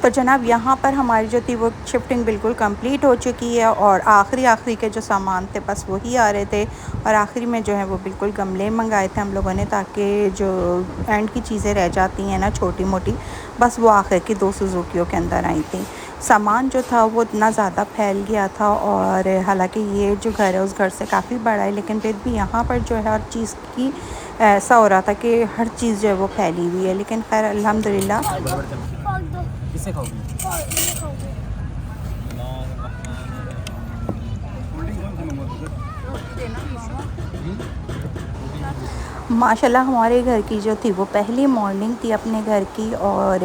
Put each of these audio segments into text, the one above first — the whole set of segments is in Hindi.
तो जनाब यहाँ पर हमारी जो थी वो शिफ्टिंग बिल्कुल कंप्लीट हो चुकी है और आखिरी के जो सामान थे बस वही आ रहे थे। और आखिरी में जो है वो बिल्कुल गमले मंगाए थे हम लोगों ने, ताकि जो एंड की चीज़ें रह जाती हैं ना छोटी मोटी, बस वो आखिर की 2 सुजुकियों के अंदर आई थी। सामान जो था वो इतना ज़्यादा फैल गया था, और हालांकि ये जो घर है उस घर से काफ़ी बड़ा है, लेकिन फिर भी यहाँ पर जो है हर चीज़ की ऐसा हो रहा था कि हर चीज़ जो है वो फैली हुई है। लेकिन खैर अल्हम्दुलिल्लाह। किससे खाओगी? माशाल्लाह हमारे घर की जो थी वो पहली मॉर्निंग थी अपने घर की, और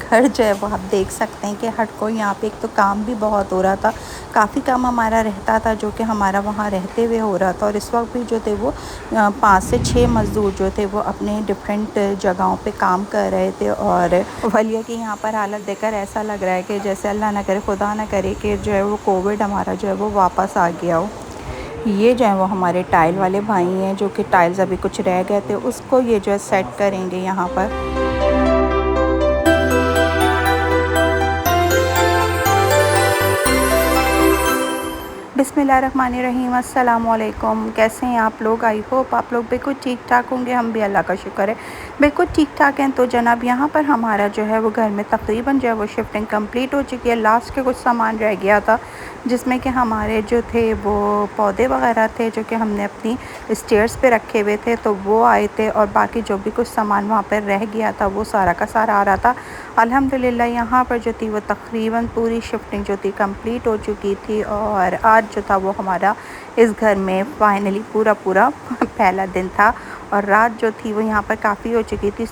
घर जो है वो आप देख सकते हैं कि हर कोई यहाँ पे, एक तो काम भी बहुत हो रहा था, काफ़ी काम हमारा रहता था जो कि हमारा वहाँ रहते हुए हो रहा था। और इस वक्त भी जो थे वो 5 से 6 मज़दूर जो थे वो अपने डिफरेंट जगहों पे काम कर रहे थे। और वलिया की यहाँ पर हालत देखकर ऐसा लग रहा है कि जैसे अल्लाह ना करे, खुदा ना करे कि जो है वो कोविड हमारा जो है वो वापस आ गया हो। ये जो है वो हमारे टाइल वाले भाई हैं, जो कि टाइल्स अभी कुछ रह गए थे उसको ये जो है सेट करेंगे यहाँ पर। बिस्मिल्लाहिर्रहमानिर्रहीम, अस्सलाम वालेकुम। कैसे हैं आप लोग? आई होप आप लोग बिल्कुल ठीक ठाक होंगे। हम भी अल्लाह का शुक्र है बिल्कुल ठीक ठाक हैं। तो जनाब यहाँ पर हमारा जो है वो घर में तकरीबन जो है वो शिफ्टिंग कंप्लीट हो चुकी है। लास्ट के कुछ सामान रह गया था, जिसमें कि हमारे जो थे वो पौधे वगैरह थे जो कि हमने अपनी स्टेयर्स पे रखे हुए थे, तो वो आए थे। और बाकी जो भी कुछ सामान वहाँ पर रह गया था वो सारा का सारा आ रहा था। अल्हम्दुलिल्लाह यहाँ पर जो थी वो तकरीबन पूरी शिफ्टिंग जो थी कंप्लीट हो चुकी थी। और आज जो था वो हमारा इस घर में फाइनली पूरा पहला दिन था। और रात जो थी वो यहाँ पर काफ़ी हो चुकी थी।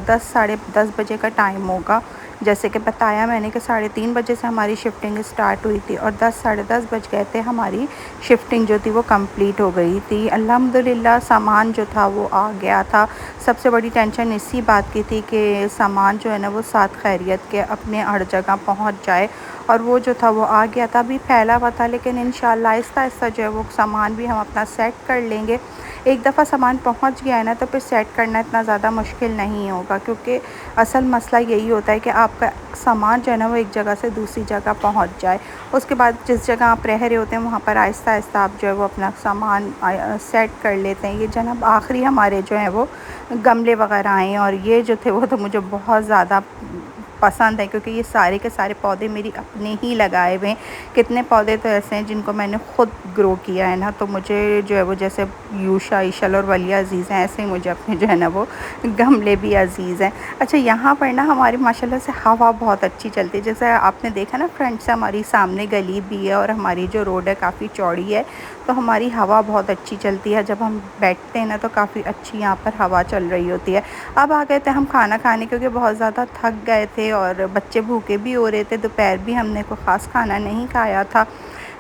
10 साढ़े 10 बजे का टाइम होगा, जैसे कि बताया मैंने कि 3:30 बजे से हमारी शिफ्टिंग स्टार्ट हुई थी, और 10 साढ़े 10 बज गए थे हमारी शिफ्टिंग जो थी वो कंप्लीट हो गई थी। अल्हम्दुलिल्लाह सामान जो था वो आ गया था। सबसे बड़ी टेंशन इसी बात की थी कि सामान जो है ना वो साथ खैरियत के अपने हर जगह पहुंच जाए, और वो जो था वो आ गया था। अभी फैला हुआ था, लेकिन इंशाल्लाह आहिस्ता आहिस्ता जो है वो सामान भी हम अपना सेट कर लेंगे। एक दफ़ा सामान पहुंच गया है ना तो फिर सेट करना इतना ज़्यादा मुश्किल नहीं होगा, क्योंकि असल मसला यही होता है कि आपका सामान जो है ना वो एक जगह से दूसरी जगह पहुंच जाए। उसके बाद जिस जगह आप रह रहे होते हैं वहाँ पर आहिस्ता आहिस्ता आप जो है वो अपना सामान सेट कर लेते हैं। ये जनाब आखिरी हमारे जो है वो गमले वगैरह आए हैं, और ये जो थे वो तो मुझे बहुत ज़्यादा पसंद है, क्योंकि ये सारे के सारे पौधे मेरी अपने ही लगाए हुए हैं। कितने पौधे तो ऐसे हैं जिनको मैंने ख़ुद ग्रो किया है ना, तो मुझे जो है वो जैसे यूशा, ईशल और वलिया अज़ीज़ हैं, ऐसे ही मुझे अपने जो है ना वो गमले भी अज़ीज़ हैं। अच्छा, यहाँ पर ना हमारी माशाल्लाह से हवा बहुत अच्छी चलती है। जैसे आपने देखा ना फ्रंट से हमारी सामने गली भी है, और हमारी जो रोड है काफ़ी चौड़ी है, तो हमारी हवा बहुत अच्छी चलती है। जब हम बैठते हैं ना तो काफ़ी अच्छी यहाँ पर हवा चल रही होती है। अब आ गए थे हम खाना खाने, क्योंकि बहुत ज़्यादा थक गए थे और बच्चे भूखे भी हो रहे थे। दोपहर भी हमने कोई ख़ास खाना नहीं खाया था,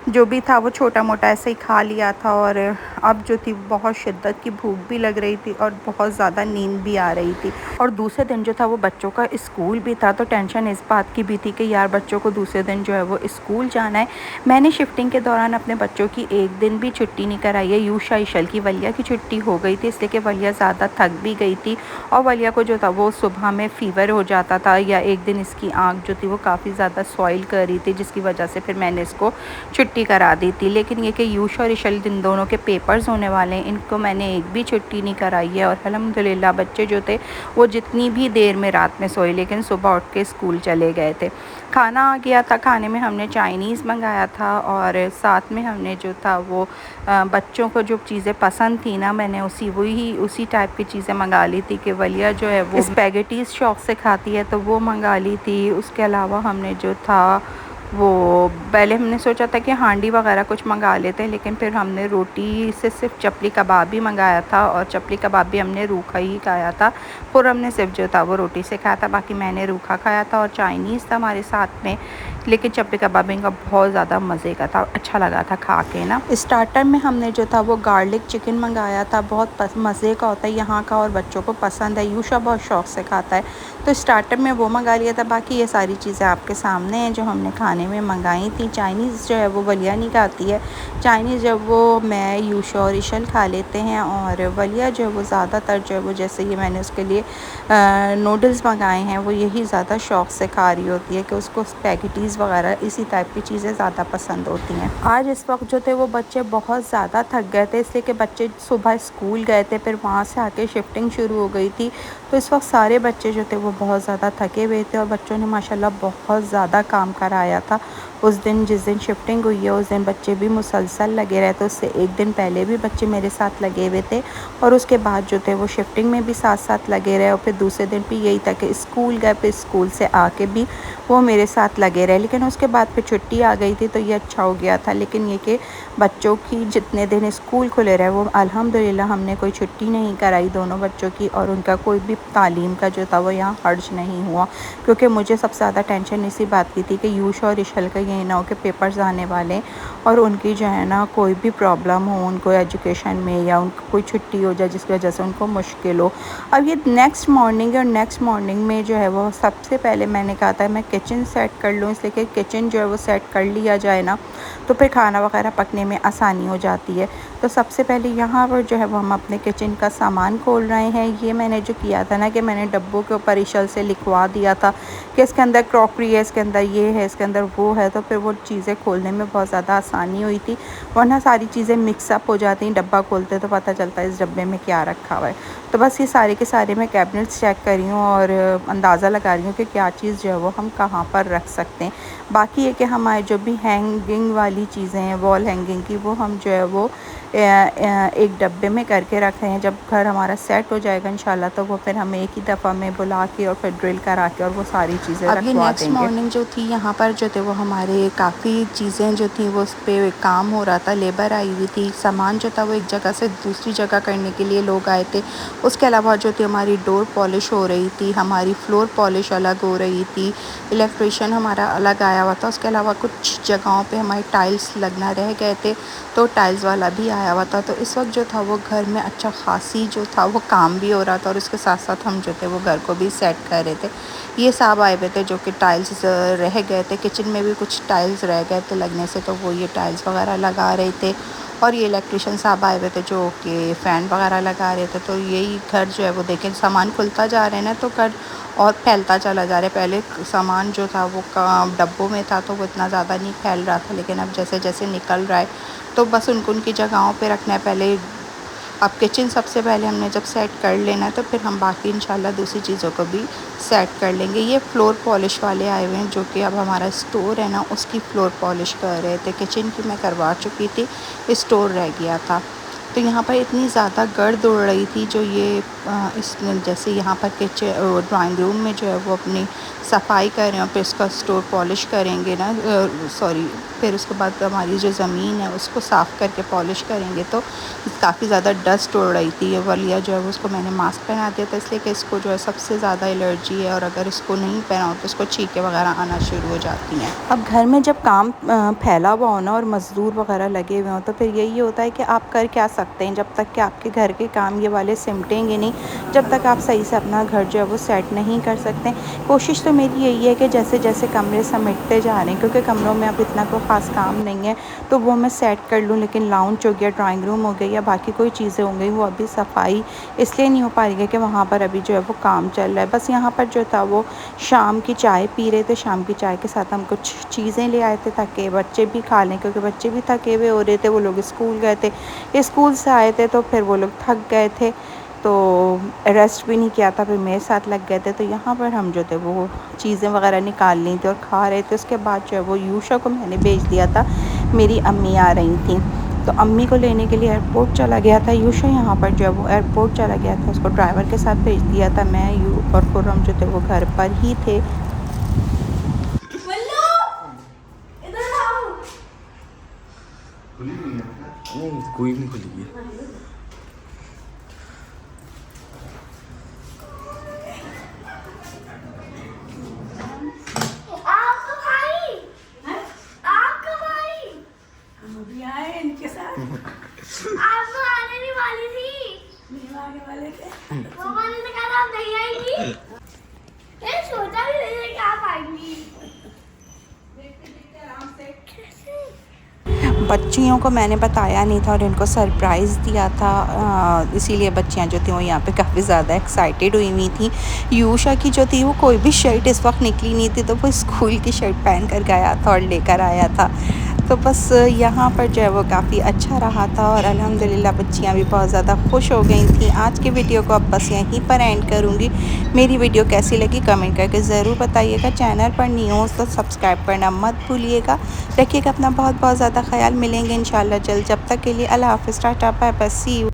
जो भी था वो छोटा मोटा ऐसे ही खा लिया था। और अब जो थी बहुत शिद्दत की भूख भी लग रही थी और बहुत ज़्यादा नींद भी आ रही थी। और दूसरे दिन जो था वो बच्चों का स्कूल भी था, तो टेंशन इस बात की भी थी कि यार बच्चों को दूसरे दिन जो है वो स्कूल जाना है। मैंने शिफ्टिंग के दौरान अपने बच्चों की एक दिन भी छुट्टी नहीं कराई है। यूशा, ईशल की, वलिया की छुट्टी हो गई थी, इसलिए कि वलिया ज़्यादा थक भी गई थी, और वलिया को जो था वो सुबह में फ़ीवर हो जाता था, या एक दिन इसकी आँख जो थी वो काफ़ी ज़्यादा सॉइल कर रही थी, जिसकी वजह से फिर मैंने इसको छुट्टी करा दी थी। लेकिन ये कि यूशा और ईशल इन दोनों के पेपर्स होने वाले हैं, इनको मैंने एक भी छुट्टी नहीं कराई है। और अल्हम्दुलिल्लाह बच्चे जो थे वो जितनी भी देर में रात में सोए, लेकिन सुबह उठ के स्कूल चले गए थे। खाना आ गया था, खाने में हमने चाइनीज़ मंगाया था, और साथ में हमने जो था वो बच्चों को जो चीज़ें पसंद थी ना, मैंने उसी टाइप की चीज़ें मंगा ली थी कि वलिया जो है वो स्पैगेटीज़ शौक़ से खाती है, तो वो मंगा ली थी। उसके अलावा हमने जो था वो पहले हमने सोचा था कि हांडी वगैरह कुछ मंगा लेते हैं, लेकिन फिर हमने रोटी से सिर्फ चपली कबाब ही मंगाया था, और चपली कबाब भी हमने रूखा ही खाया था। फिर हमने सिर्फ जो था वो रोटी से खाया था, बाकी मैंने रूखा खाया था। और चाइनीज़ था हमारे साथ में, लेकिन चपटी कबाब इनका बहुत ज़्यादा मज़े का था, अच्छा लगा था खा के ना। स्टार्टर में हमने जो था वो गार्लिक चिकन मंगाया था, बहुत मज़े का होता है यहाँ का और बच्चों को पसंद है। यूशा बहुत शौक़ से खाता है, तो स्टार्टर में वो मंगा लिया था। बाकी ये सारी चीज़ें आपके सामने हैं जो हमने खाने में मंगाई थी। चाइनीज़ जो है वो वलिया नहीं खाती है, चाइनीज़ जब वो मैं यूशा और इशल खा लेते हैं, और वलिया जो है वो ज़्यादातर जो है वो, जैसे ये मैंने उसके लिए नूडल्स मंगाए हैं, वो यही ज़्यादा शौक़ से खा रही होती है कि उसको स्पैगेटीज़ वगैरह इसी टाइप की चीज़ें ज़्यादा पसंद होती हैं। आज इस वक्त जो थे वो बच्चे बहुत ज़्यादा थक गए थे, इसलिए कि बच्चे सुबह स्कूल गए थे, फिर वहाँ से आके शिफ्टिंग शुरू हो गई थी, तो इस वक्त सारे बच्चे जो थे वो बहुत ज़्यादा थके हुए थे और बच्चों ने माशाल्लाह बहुत ज़्यादा काम कराया था। उस दिन जिस दिन शिफ्टिंग हुई है उस दिन बच्चे भी मुसलसल लगे रहे थे, उससे एक दिन पहले भी बच्चे मेरे साथ लगे हुए थे और उसके बाद जो थे वो शिफ्टिंग में भी साथ साथ लगे रहे, और फिर दूसरे दिन भी यही था कि स्कूल गए, फिर स्कूल से आके भी वो मेरे साथ लगे रहे। लेकिन उसके बाद फिर छुट्टी आ गई थी तो ये अच्छा हो गया था। लेकिन ये कि बच्चों की जितने दिन स्कूल खुले रहे वो अल्हम्दुलिल्लाह हमने कोई छुट्टी नहीं कराई दोनों बच्चों की, और उनका कोई भी तालीम का जो था वो यहाँ हर्ज नहीं हुआ, क्योंकि मुझे सबसे ज़्यादा टेंशन इसी बात की थी कि यूशा और इशल का ये ना हो कि पेपर्स आने वाले और उनकी जो है ना कोई भी प्रॉब्लम हो उनको एजुकेशन में, या उनको कोई छुट्टी हो जाए जिसकी वजह से उनको मुश्किल हो। अब ये नेक्स्ट मॉर्निंग है और नेक्स्ट मॉर्निंग में जो है वो सबसे पहले मैंने कहा था मैं किचन सेट कर लूँ, इसलिए कि किचन जो है वो सेट कर लिया जाए ना तो फिर खाना वगैरह पकने में आसानी हो जाती है। तो सबसे पहले यहाँ पर जो है वो हम अपने किचन का सामान खोल रहे हैं। ये मैंने जो किया था ना कि मैंने डब्बों के ऊपर इशल से लिखवा दिया था कि इसके अंदर क्रॉकरी है, इसके अंदर ये है, इसके अंदर वो है, तो फिर वो चीज़ें खोलने में बहुत ज़्यादा आसानी हुई थी, वरना सारी चीज़ें मिक्सअप हो जाती, डब्बा खोलते तो पता चलता है इस डब्बे में क्या रखा हुआ है। तो बस ये सारे के सारे मैं कैबिनेट्स चेक कर रही हूँ और अंदाज़ा लगा रही हूँ कि क्या चीज़ जो है वो हम कहाँ पर रख सकते हैं। बाकी ये कि हमारे जो भी हैंगिंग वाली चीज़ें हैं वॉल हैंगिंग की, वो हम जो है वो एक डब्बे में करके रख रहे हैं। जब घर हमारा सेट हो जाएगा इंशाल्लाह तो वो फिर हम एक ही दफ़ा में बुला के और फिर ड्रिल करा के और वो सारी चीज़ें रखवा देंगे। नेक्स्ट मॉर्निंग जो थी यहाँ पर जो थे वो हमारे काफ़ी चीज़ें जो थी वो उस पर काम हो रहा था, लेबर आई हुई थी, सामान जो था वो एक जगह से दूसरी जगह करने के लिए लोग आए थे। उसके अलावा जो थी हमारी डोर पॉलिश हो रही थी, हमारी फ्लोर पॉलिश अलग हो रही थी, इलेक्ट्रिशियन हमारा अलग आया हुआ था। उसके अलावा कुछ जगहों पे हमारे टाइल्स लगना रह गए थे तो टाइल्स वाला भी आया हुआ था। तो इस वक्त जो था वो घर में अच्छा खासी जो था वो काम भी हो रहा था और उसके साथ साथ हम जो थे वो घर को भी सेट कर रहे थे। ये साहब आए हुए थे जो कि टाइल्स रह गए थे, किचन में भी कुछ टाइल्स रह गए थे लगने से, तो वो ये टाइल्स वगैरह लगा रहे थे। और ये इलेक्ट्रिशियन साहब आए हुए थे जो कि फ़ैन वगैरह लगा रहे थे। तो यही घर जो है वो देखें सामान खुलता जा रहे हैं ना तो घर और फैलता चला जा रहा है। पहले सामान जो था वो डब्बों में था तो वो इतना ज़्यादा नहीं फैल रहा था, लेकिन अब जैसे जैसे निकल रहा है तो बस उनकी जगहों पे रखना है। पहले अब किचन सबसे पहले हमने जब सेट कर लेना है तो फिर हम बाकी इंशाल्लाह दूसरी चीज़ों को भी सेट कर लेंगे। ये फ्लोर पॉलिश वाले आए हुए हैं जो कि अब हमारा स्टोर है ना उसकी फ़्लोर पॉलिश कर रहे थे। किचन की मैं करवा चुकी थी, स्टोर रह गया था। तो यहाँ पर इतनी ज़्यादा गर्द उड़ रही थी जो ये इस जैसे यहाँ पर किचन ड्राइंग रूम में जो है वो अपनी सफाई कर रहे हैं और फिर इसका स्टोर पॉलिश करेंगे ना, फिर उसके बाद हमारी जो ज़मीन है उसको साफ़ करके पॉलिश करेंगे। तो काफ़ी ज़्यादा डस्ट उड़ रही थी। ये वलिया जो है वो उसको मैंने मास्क पहना दिया था इसलिए कि इसको जो है सबसे ज़्यादा एलर्जी है और अगर इसको नहीं पहनाओ तो इसको छींकें वगैरह आना शुरू हो जाती हैं। अब घर में जब काम फैला हुआ हो ना और मज़दूर वगैरह लगे हुए हों तो फिर यही होता है कि आप कर क्या सकते हैं, जब तक कि आपके घर के काम ये वाले सिमटेंगे नहीं, जब तक आप सही से अपना घर जो है वो सेट नहीं कर सकते। कोशिश तो मेरी यही है कि जैसे जैसे कमरे समेटते जा रहे हैं, क्योंकि कमरों में अब इतना कोई ख़ास काम नहीं है तो वो मैं सेट कर लूँ, लेकिन लाउंज हो गया, ड्राइंग रूम हो गया या बाकी कोई चीज़ें हो गई वो अभी सफाई इसलिए नहीं हो पा रही है कि वहाँ पर अभी जो है वो काम चल रहा है। बस यहाँ पर जो था वो शाम की चाय पी रहे थे, शाम की चाय के साथ हम कुछ चीज़ें ले आए थे ताकि बच्चे भी खा लें, क्योंकि बच्चे भी थके हुए हो रहे थे। वो लोग स्कूल गए थे, स्कूल से आए थे तो फिर वो लोग थक गए थे तो रेस्ट भी नहीं किया था, फिर मेरे साथ लग गए थे। तो यहाँ पर हम जो थे वो चीज़ें वगैरह निकाल ली थी और खा रहे थे। उसके बाद जो है वो यूशा को मैंने भेज दिया था, मेरी अम्मी आ रही थी तो अम्मी को लेने के लिए एयरपोर्ट चला गया था। यूशा यहाँ पर जो है वो एयरपोर्ट चला गया था, उसको ड्राइवर के साथ भेज दिया था। मैं और खुर्रम जो थे वो घर पर ही थे। नहीं कोई नहीं खुली है। बच्चियों को मैंने बताया नहीं था और इनको सरप्राइज़ दिया था, इसीलिए बच्चियाँ जो थी वो यहाँ पे काफ़ी ज़्यादा एक्साइटेड हुई थी। यूशा की जो थी वो कोई भी शर्ट इस वक्त निकली नहीं थी, तो वो स्कूल की शर्ट पहन कर गया था और लेकर आया था। तो बस यहाँ पर जो है वो काफ़ी अच्छा रहा था और अल्हम्दुलिल्लाह बच्चियाँ भी बहुत ज़्यादा खुश हो गई थी। आज की वीडियो को अब बस यहीं पर एंड करूँगी। मेरी वीडियो कैसी लगी कमेंट करके ज़रूर बताइएगा। चैनल पर न्यू हो तो सब्सक्राइब करना मत भूलिएगा। रखिएगा अपना बहुत बहुत ज़्यादा ख्याल। मिलेंगे इंशाल्लाह जल्द। जब तक के लिए अल्लाह हाफ़िज़, tata bye bye, see you.